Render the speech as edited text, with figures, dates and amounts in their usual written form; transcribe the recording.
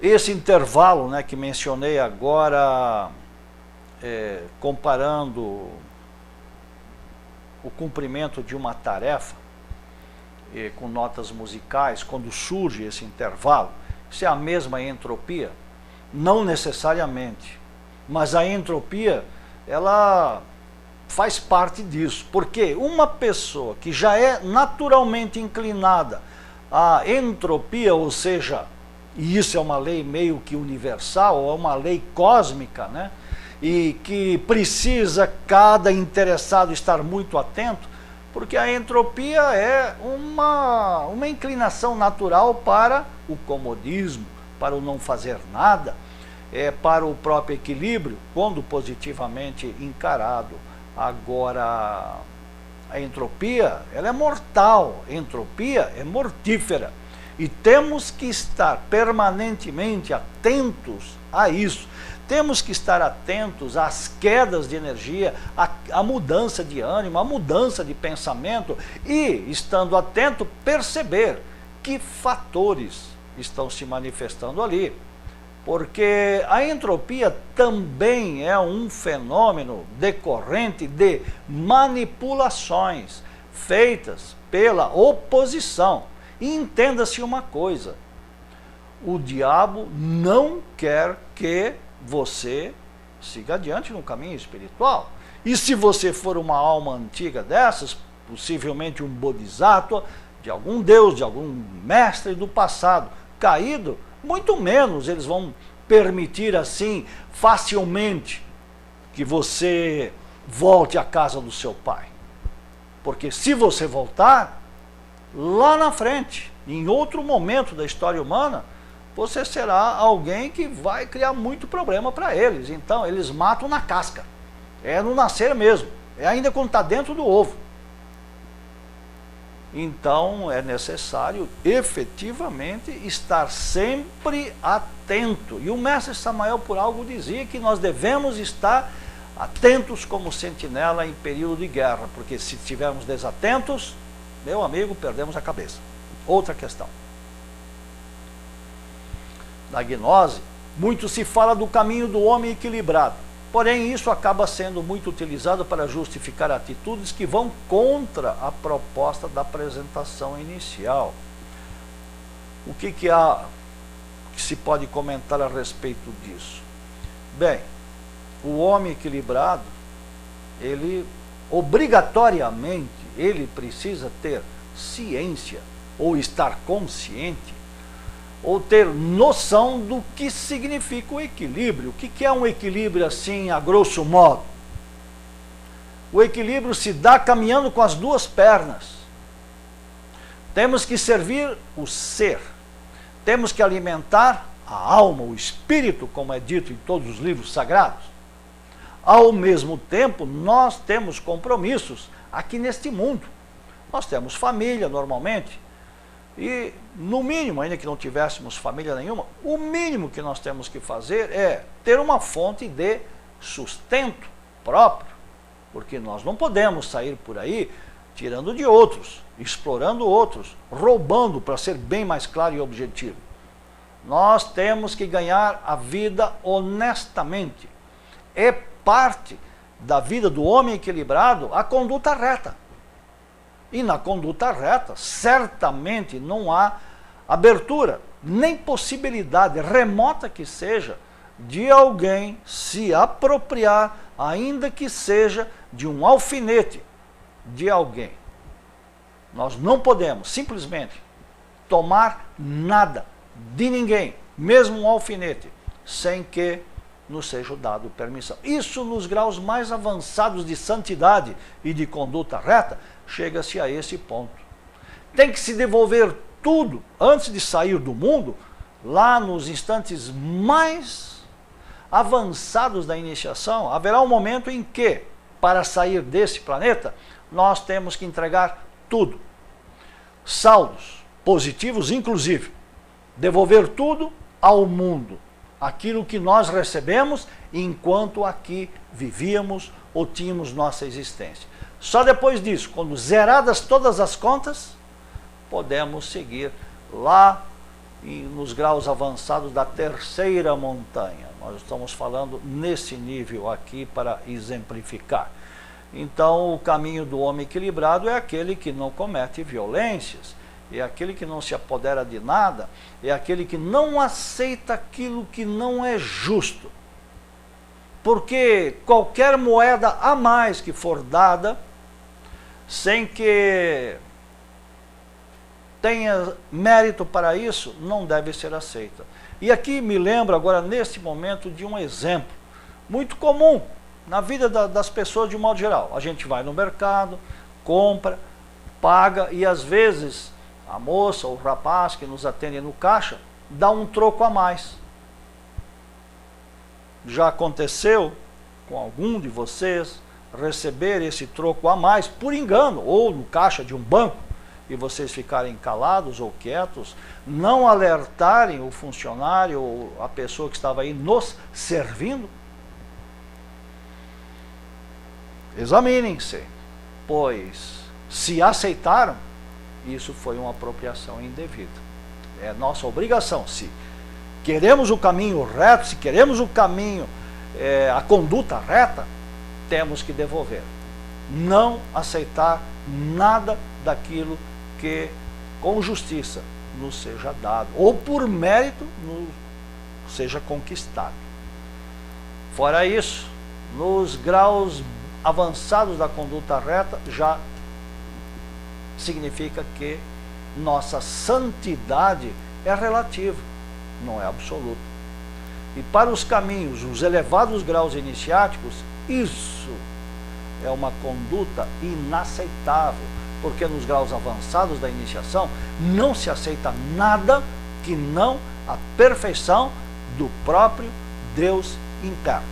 Esse intervalo, né, que mencionei agora, comparando o cumprimento de uma tarefa com notas musicais, quando surge esse intervalo, isso é a mesma entropia? Não necessariamente, mas a entropia, ela faz parte disso, porque uma pessoa que já é naturalmente inclinada à entropia, ou seja, e isso é uma lei meio que universal, é uma lei cósmica, né? E que precisa cada interessado estar muito atento, porque a entropia é uma inclinação natural para o comodismo, para o não fazer nada, para o próprio equilíbrio, quando positivamente encarado. Agora, a entropia, ela é mortal, a entropia é mortífera. E temos que estar permanentemente atentos a isso. Temos que estar atentos às quedas de energia, à mudança de ânimo, à mudança de pensamento e, estando atento, perceber que fatores estão se manifestando ali. Porque a entropia também é um fenômeno decorrente de manipulações feitas pela oposição. E entenda-se uma coisa, o diabo não quer que você siga adiante no caminho espiritual. E se você for uma alma antiga dessas, possivelmente um bodhisattva, de algum deus, de algum mestre do passado caído, muito menos eles vão permitir assim facilmente que você volte à casa do seu pai. Porque se você voltar, lá na frente, em outro momento da história humana, você será alguém que vai criar muito problema para eles. Então, eles matam na casca. É no nascer mesmo. É ainda quando está dentro do ovo. Então, é necessário, efetivamente, estar sempre atento. E o mestre Samael, por algo, dizia que nós devemos estar atentos como sentinela em período de guerra. Porque se estivermos desatentos, meu amigo, perdemos a cabeça. Outra questão. Na gnose, muito se fala do caminho do homem equilibrado. Porém, isso acaba sendo muito utilizado para justificar atitudes que vão contra a proposta da apresentação inicial. O que se pode comentar a respeito disso? Bem, o homem equilibrado, ele obrigatoriamente, ele precisa ter ciência, ou estar consciente, ou ter noção do que significa o equilíbrio. O que é um equilíbrio assim, a grosso modo? O equilíbrio se dá caminhando com as duas pernas. Temos que servir o ser. Temos que alimentar a alma, o espírito, como é dito em todos os livros sagrados. Ao mesmo tempo, nós temos compromissos aqui neste mundo. Nós temos família, normalmente. E, no mínimo, ainda que não tivéssemos família nenhuma, o mínimo que nós temos que fazer é ter uma fonte de sustento próprio. Porque nós não podemos sair por aí tirando de outros, explorando outros, roubando, para ser bem mais claro e objetivo. Nós temos que ganhar a vida honestamente. É parte da vida do homem equilibrado a conduta reta. E na conduta reta, certamente não há abertura, nem possibilidade, remota que seja, de alguém se apropriar, ainda que seja de um alfinete de alguém. Nós não podemos, simplesmente, tomar nada de ninguém, mesmo um alfinete, sem que nos seja dado permissão. Isso nos graus mais avançados de santidade e de conduta reta, chega-se a esse ponto. Tem que se devolver tudo antes de sair do mundo, lá nos instantes mais avançados da iniciação. Haverá um momento em que, para sair desse planeta, nós temos que entregar tudo. Saldos positivos, inclusive. Devolver tudo ao mundo. Aquilo que nós recebemos enquanto aqui vivíamos ou tínhamos nossa existência. Só depois disso, quando zeradas todas as contas, podemos seguir lá nos graus avançados da terceira montanha. Nós estamos falando nesse nível aqui para exemplificar. Então, o caminho do homem equilibrado é aquele que não comete violências, é aquele que não se apodera de nada, é aquele que não aceita aquilo que não é justo. Porque qualquer moeda a mais que for dada, sem que tenha mérito para isso, não deve ser aceita. E aqui me lembro agora, nesse momento, de um exemplo muito comum na vida das pessoas de um modo geral. A gente vai no mercado, compra, paga e às vezes a moça ou o rapaz que nos atende no caixa dá um troco a mais. Já aconteceu com algum de vocês receber esse troco a mais por engano, ou no caixa de um banco, e vocês ficarem calados ou quietos, não alertarem o funcionário ou a pessoa que estava aí nos servindo? Examinem-se, pois se aceitaram, isso foi uma apropriação indevida. É nossa obrigação, se queremos o caminho reto, se queremos o caminho, a conduta reta, temos que devolver. Não aceitar nada daquilo que com justiça nos seja dado, ou por mérito nos seja conquistado. Fora isso, nos graus avançados da conduta reta, já significa que nossa santidade é relativa, não é absoluta. E para os caminhos, os elevados graus iniciáticos, isso é uma conduta inaceitável, porque nos graus avançados da iniciação não se aceita nada que não a perfeição do próprio Deus interno.